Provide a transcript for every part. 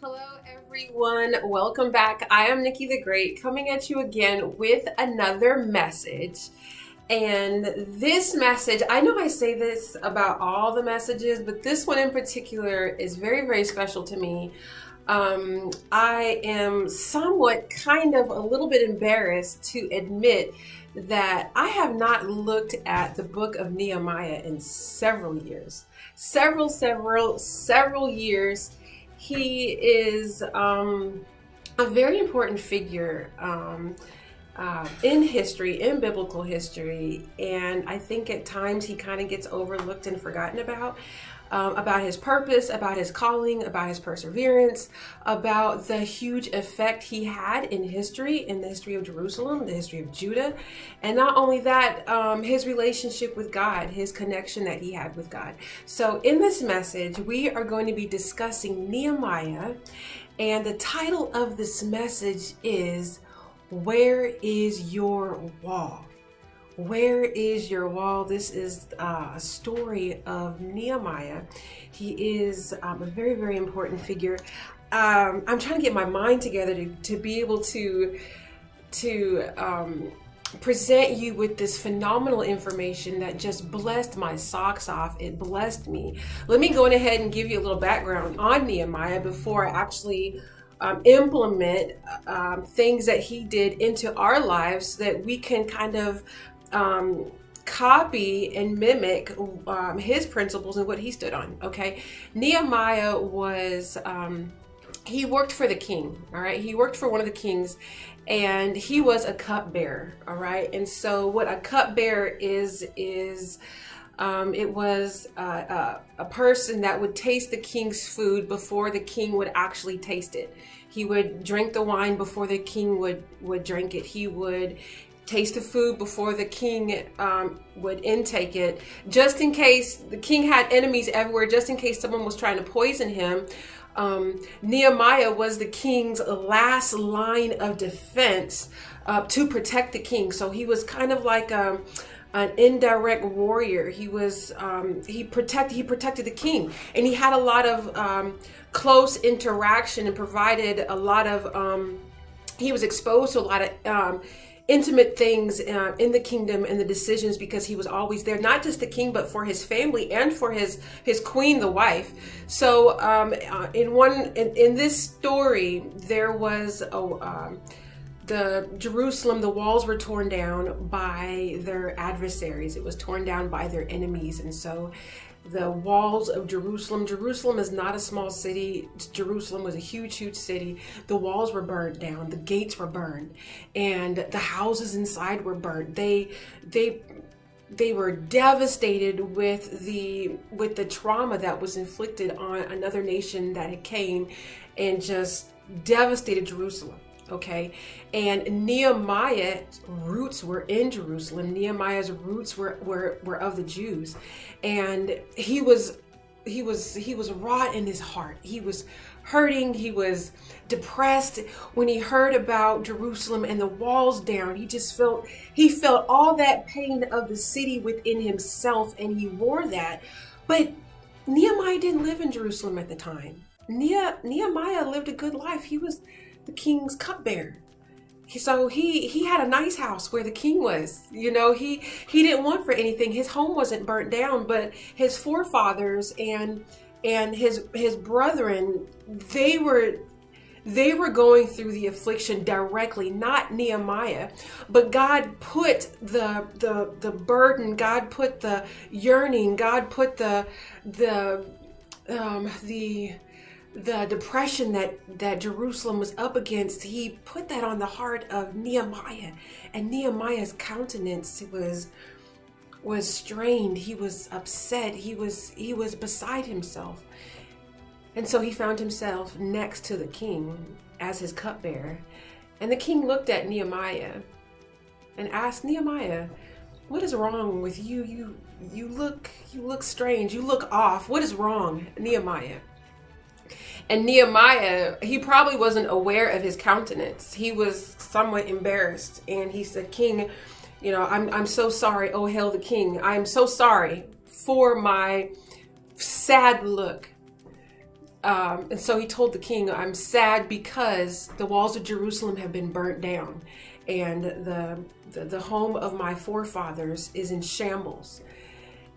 Hello, everyone. Welcome back. I am Nikki the Great coming at you again with another message. And this message, I know I say this about all the messages, but this one in particular is very, very special to me. I am somewhat kind of a little bit embarrassed to admit that I have not looked at the book of Nehemiah in several years. Several years. He is a very important figure in history, in biblical history, and I think at times he kind of gets overlooked and forgotten about his purpose, about his calling, about his perseverance, about the huge effect he had in history, in the history of Jerusalem, the history of Judah, and not only that, his relationship with God, his connection that he had with God. So in this message, we are going to be discussing Nehemiah, and the title of this message is, "Where is your wall?" Where is your wall? This is a story of Nehemiah. He is a very, very important figure. I'm trying to get my mind together to be able to present you with this phenomenal information that just blessed my socks off. It blessed me. Let me go ahead and give you a little background on Nehemiah before I actually implement things that he did into our lives so that we can kind of copy and mimic his principles and what he stood on. Okay, Nehemiah was he worked for the king. All right, he worked for one of the kings, and he was a cupbearer. All right, and so what a cupbearer is it was a person that would taste the king's food before the king would actually taste it. He would drink the wine before the king would drink it. He would taste the food before the king would intake it, just in case the king had enemies everywhere, just in case someone was trying to poison him. Nehemiah was the king's last line of defense to protect the king. So he was kind of like an indirect warrior. He was he protected the king, and he had a lot of close interaction and provided a lot of he was exposed to a lot of intimate things in the kingdom and the decisions, because he was always there, not just the king, but for his family and for his queen, the wife. So in this story, there was the Jerusalem, the walls were torn down by their adversaries. It was torn down by their enemies. And so the walls of Jerusalem is not a small city. Jerusalem was a huge, huge city. The walls were burned down, the gates were burned, and the houses inside were burned. They were devastated with the trauma that was inflicted on another nation that had came and just devastated Jerusalem. Okay, and Nehemiah's roots were in Jerusalem. Nehemiah's roots were of the Jews, and he was wrought in his heart. He was hurting. He was depressed when he heard about Jerusalem and the walls down. He felt all that pain of the city within himself, and he wore that. But Nehemiah didn't live in Jerusalem at the time. Nehemiah lived a good life. He was the king's cupbearer. So he had a nice house where the king was. You know, he didn't want for anything. His home wasn't burnt down, but his forefathers and his brethren, they were going through the affliction directly, not Nehemiah. But God put the burden, God put the yearning, God put the depression that Jerusalem was up against. He put that on the heart of Nehemiah, and Nehemiah's countenance was strained. He was upset. He was beside himself. And so he found himself next to the king as his cupbearer. And the king looked at Nehemiah and asked, "Nehemiah, what is wrong with you? You look strange. You look off. What is wrong, Nehemiah?" And Nehemiah, he probably wasn't aware of his countenance. He was somewhat embarrassed, and he said, "King, I'm so sorry. Oh, hail the king. I am so sorry for my sad look." And so he told the king, I'm sad because the walls of Jerusalem have been burnt down, and the home of my forefathers is in shambles.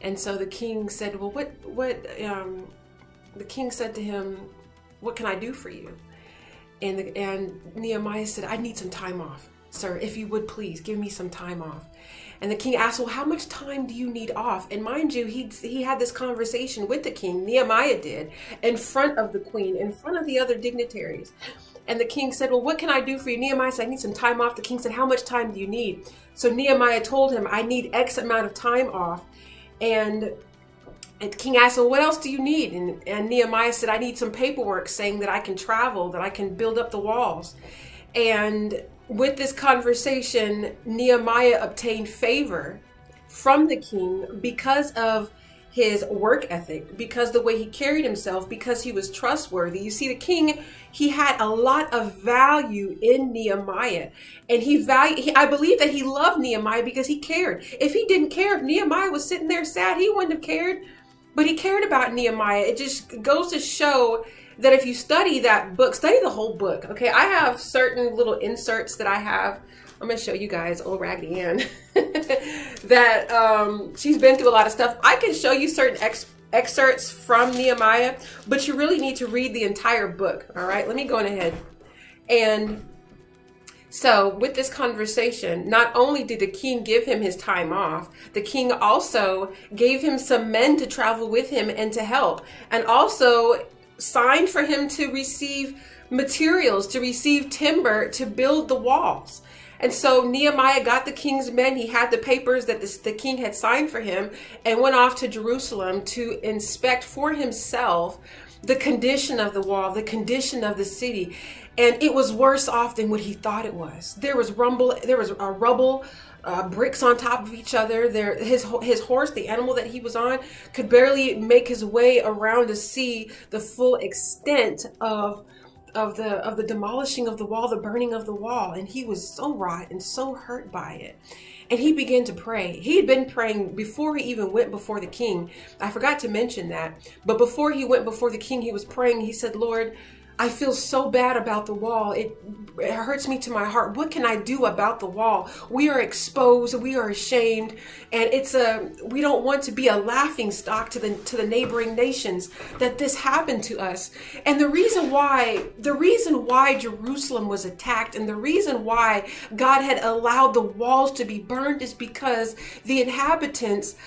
And so the king said, well, the king said to him, what can I do for you? And Nehemiah said, I need some time off, sir. If you would please give me some time off. And the king asked, well, how much time do you need off? And mind you, he had this conversation with the king, Nehemiah did, in front of the queen, in front of the other dignitaries. And the king said, well, what can I do for you? Nehemiah said, I need some time off. The king said, how much time do you need? So Nehemiah told him, I need X amount of time off. And the king asked, well, what else do you need? And Nehemiah said, I need some paperwork saying that I can travel, that I can build up the walls. And with this conversation, Nehemiah obtained favor from the king because of his work ethic, because the way he carried himself, because he was trustworthy. You see, the king, he had a lot of value in Nehemiah, and I believe that he loved Nehemiah because he cared. If he didn't care, if Nehemiah was sitting there sad, he wouldn't have cared, but he cared about Nehemiah. It just goes to show that if you study that book, study the whole book. Okay, I have certain little inserts that I have. I'm going to show you guys, old Raggedy Ann, that she's been through a lot of stuff. I can show you certain excerpts from Nehemiah, but you really need to read the entire book. All right, let me go on ahead. And so with this conversation, not only did the king give him his time off, the king also gave him some men to travel with him and to help, and also signed for him to receive materials, to receive timber to build the walls. And so Nehemiah got the king's men. He had the papers that the king had signed for him, and went off to Jerusalem to inspect for himself the condition of the wall, the condition of the city. And it was worse off than what he thought it was. There was rubble, bricks on top of each other. His horse, the animal that he was on, could barely make his way around to see the full extent of the demolishing of the wall, the burning of the wall. And he was so wrought and so hurt by it. And he began to pray. He had been praying before he even went before the king. I forgot to mention that. But before he went before the king, he was praying. He said, Lord, I feel so bad about the wall. It hurts me to my heart. What can I do about the wall? We are exposed. We are ashamed. And we don't want to be a laughing stock to the neighboring nations that this happened to us. And the reason why Jerusalem was attacked, and the reason why God had allowed the walls to be burned, is because the inhabitants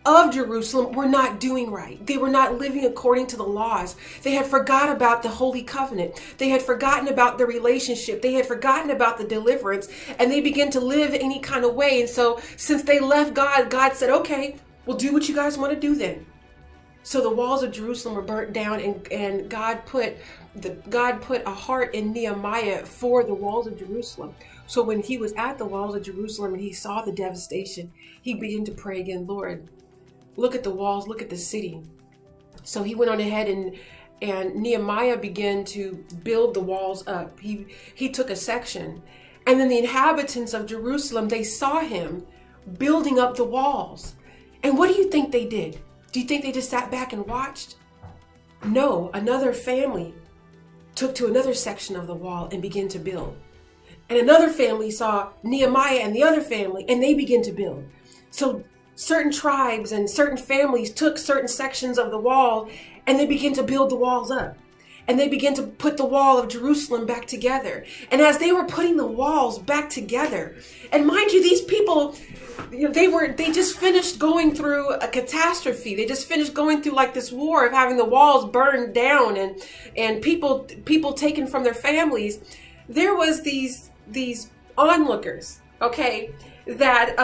of Jerusalem were not doing right. They were not living according to the laws. They had forgot about the Holy Covenant. They had forgotten about the relationship. They had forgotten about the deliverance, and they began to live any kind of way. And so since they left God, God said, okay, well, do what you guys want to do then. So the walls of Jerusalem were burnt down, and God put a heart in Nehemiah for the walls of Jerusalem. So when he was at the walls of Jerusalem and he saw the devastation, he began to pray again, Lord, look at the walls, look at the city. So he went on ahead and Nehemiah began to build the walls up. He took a section, and then the inhabitants of Jerusalem, they saw him building up the walls. And what do you think they did? Do you think they just sat back and watched? No, another family took to another section of the wall and began to build. And another family saw Nehemiah and the other family, and they began to build. So certain tribes and certain families took certain sections of the wall, and they began to build the walls up. And they began to put the wall of Jerusalem back together. And as they were putting the walls back together, and mind you, these people, they just finished going through a catastrophe. They just finished going through like this war of having the walls burned down and people taken from their families. There was these onlookers, okay, that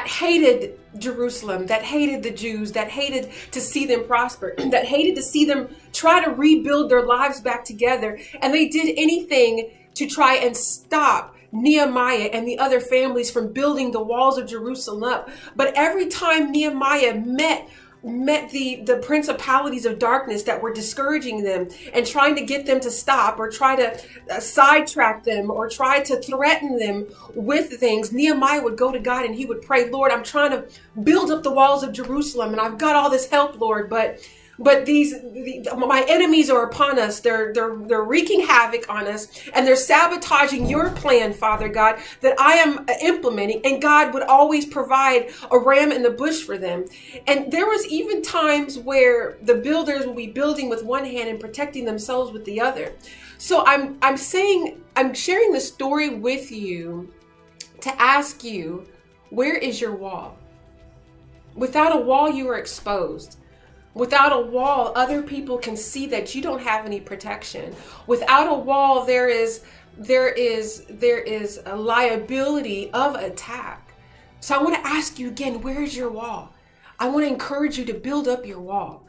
hated Jerusalem, that hated the Jews, that hated to see them prosper, that hated to see them try to rebuild their lives back together. And they did anything to try and stop Nehemiah and the other families from building the walls of Jerusalem up. But every time Nehemiah met the principalities of darkness that were discouraging them and trying to get them to stop, or try to sidetrack them, or try to threaten them with things, Nehemiah would go to God and he would pray, Lord, I'm trying to build up the walls of Jerusalem and I've got all this help, Lord, but But my enemies are upon us. They're wreaking havoc on us, and they're sabotaging your plan, Father God, that I am implementing. And God would always provide a ram in the bush for them. And there was even times where the builders will be building with one hand and protecting themselves with the other. So I'm sharing the story with you to ask you, where is your wall? Without a wall, you are exposed. Without a wall, other people can see that you don't have any protection. Without a wall, there is a liability of attack. So I want to ask you again, where is your wall? I want to encourage you to build up your wall.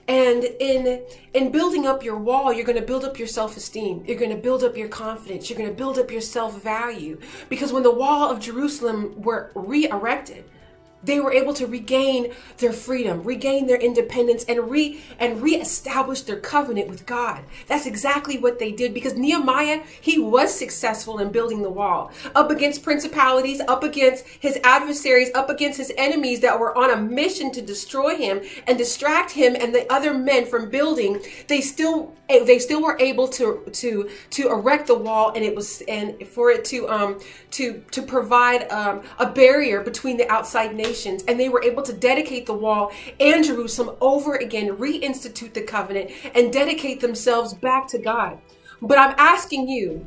And in building up your wall, you're going to build up your self-esteem. You're going to build up your confidence. You're going to build up your self-value. Because when the wall of Jerusalem were re-erected, they were able to regain their freedom, regain their independence, and reestablish their covenant with God. That's exactly what they did, because Nehemiah, he was successful in building the wall up against principalities, up against his adversaries, up against his enemies that were on a mission to destroy him and distract him and the other men from building. They still were able to erect the wall, and for it to provide a barrier between the outside nations. And they were able to dedicate the wall and Jerusalem over again, reinstitute the covenant, and dedicate themselves back to God. But I'm asking you,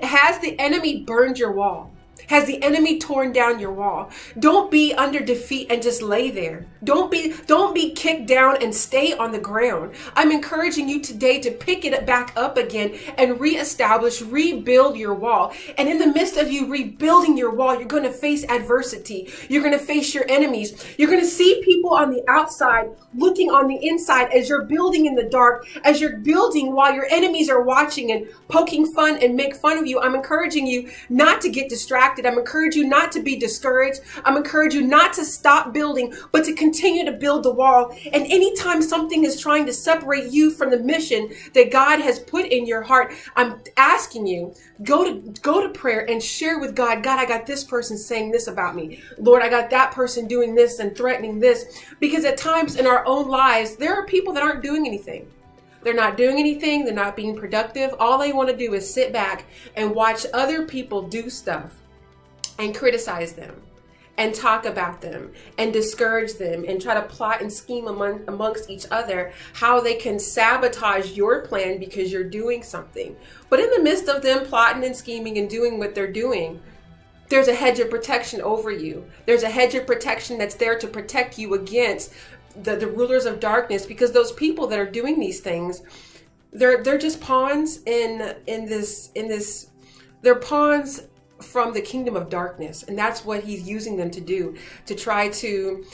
has the enemy burned your wall? Has the enemy torn down your wall? Don't be under defeat and just lay there. Don't be kicked down and stay on the ground. I'm encouraging you today to pick it back up again and reestablish, rebuild your wall. And in the midst of you rebuilding your wall, you're going to face adversity. You're going to face your enemies. You're going to see people on the outside looking on the inside as you're building in the dark, as you're building while your enemies are watching and poking fun and make fun of you. I'm encouraging you not to get distracted. I'm encouraging you not to be discouraged. I'm encouraging you not to stop building, but to continue to build the wall. And anytime something is trying to separate you from the mission that God has put in your heart, I'm asking you, go to prayer and share with God, God, I got this person saying this about me. Lord, I got that person doing this and threatening this. Because at times in our own lives, there are people that aren't doing anything. They're not doing anything. They're not being productive. All they want to do is sit back and watch other people do stuff and criticize them and talk about them and discourage them and try to plot and scheme amongst each other how they can sabotage your plan because you're doing something. But in the midst of them plotting and scheming and doing what they're doing, there's a hedge of protection over you. There's a hedge of protection that's there to protect you against the rulers of darkness, because those people that are doing these things, they're just pawns in this. They're pawns from the kingdom of darkness, and that's what he's using them to do, to try to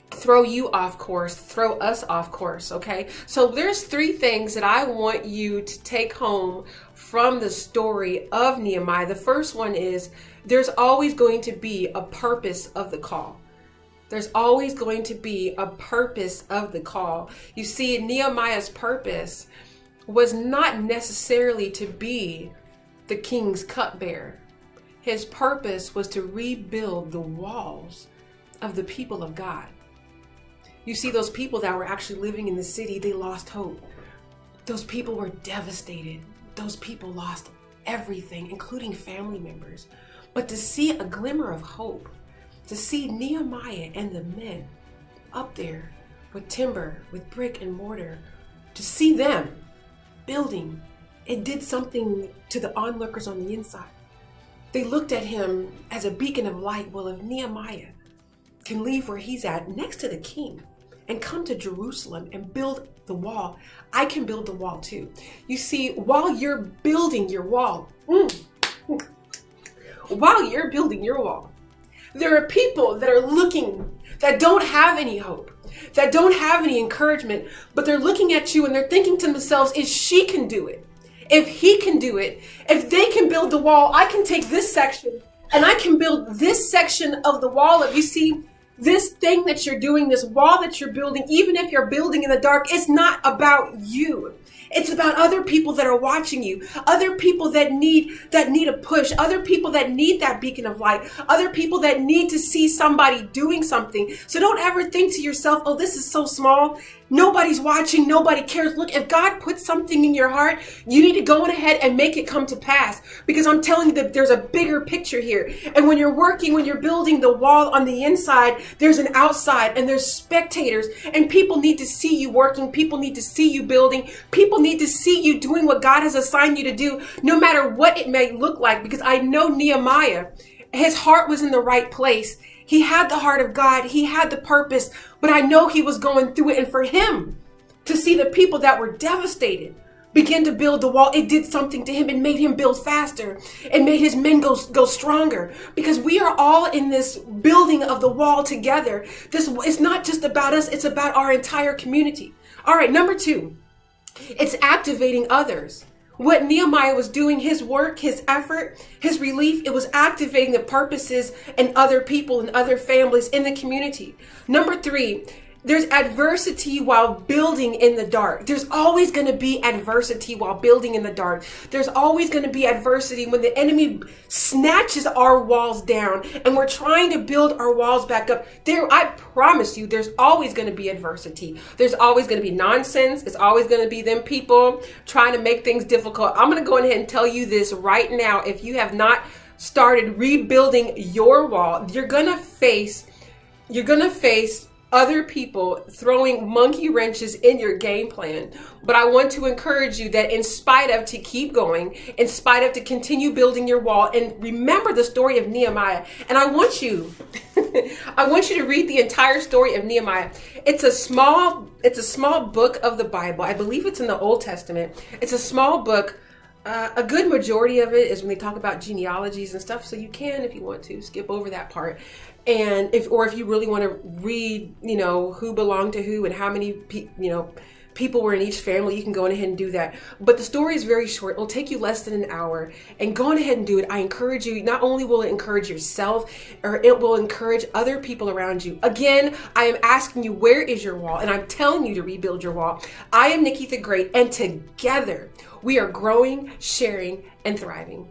throw you off course, throw us off course. Okay, so there's three things that I want you to take home from the story of Nehemiah. The first one is, there's always going to be a purpose of the call. There's always going to be a purpose of the call. You see, Nehemiah's purpose was not necessarily to be the king's cupbearer. His purpose was to rebuild the walls of the people of God. You see, those people that were actually living in the city, they lost hope. Those people were devastated. Those people lost everything, including family members. But to see a glimmer of hope, to see Nehemiah and the men up there with timber, with brick and mortar, to see them building, it did something to the onlookers on the inside. They looked at him as a beacon of light. Well, if Nehemiah can leave where he's at next to the king and come to Jerusalem and build the wall, I can build the wall too. You see, while you're building your wall, there are people that are looking, that don't have any hope, that don't have any encouragement, but they're looking at you and they're thinking to themselves, if she can do it, if he can do it, if they can build the wall, I can take this section and I can build this section of the wall. You see, This thing that you're doing, this wall that you're building, even if you're building in the dark, it's not about you. It's about other people that are watching you, other people that need a push, other people that need that beacon of light, other people that need to see somebody doing something. So don't ever think to yourself, oh, this is so small. Nobody's watching. Nobody cares. Look, if God puts something in your heart, you need to go on ahead and make it come to pass, because I'm telling you that there's a bigger picture here. And when you're working, when you're building the wall on the inside, there's an outside and there's spectators, and people need to see you working. People need to see you building. People need to see you doing what God has assigned you to do, no matter what it may look like. Because I know Nehemiah, his heart was in the right place. He had the heart of God. He had the purpose, but I know he was going through it. And for him to see the people that were devastated begin to build the wall, it did something to him. It made him build faster. It made his men go stronger, because we are all in this building of the wall together. It's not just about us. It's about our entire community. All right. Number 2, it's activating others. What Nehemiah was doing, his work, his effort, his relief, it was activating the purposes and other people and other families in the community. Number 3, there's adversity while building in the dark. There's always going to be adversity while building in the dark. There's always going to be adversity when the enemy snatches our walls down and we're trying to build our walls back up. I promise you, there's always going to be adversity. There's always going to be nonsense. It's always going to be them people trying to make things difficult. I'm going to go ahead and tell you this right now. If you have not started rebuilding your wall, you're going to face other people throwing monkey wrenches in your game plan. But I want to encourage you that in spite of, to keep going, in spite of, to continue building your wall. And remember the story of Nehemiah. And I want you to read the entire story of Nehemiah. It's a small book of the Bible. I believe it's in the Old Testament. It's a small book. A good majority of it is when they talk about genealogies and stuff. So you can, if you want to, skip over that part. And if you really want to read, who belonged to who and how many, people were in each family, you can go on ahead and do that. But the story is very short. It'll take you less than an hour, and go on ahead and do it. I encourage you, not only will it encourage yourself, or it will encourage other people around you. Again, I am asking you, where is your wall? And I'm telling you to rebuild your wall. I am Nikki the Great, and together we are growing, sharing, and thriving.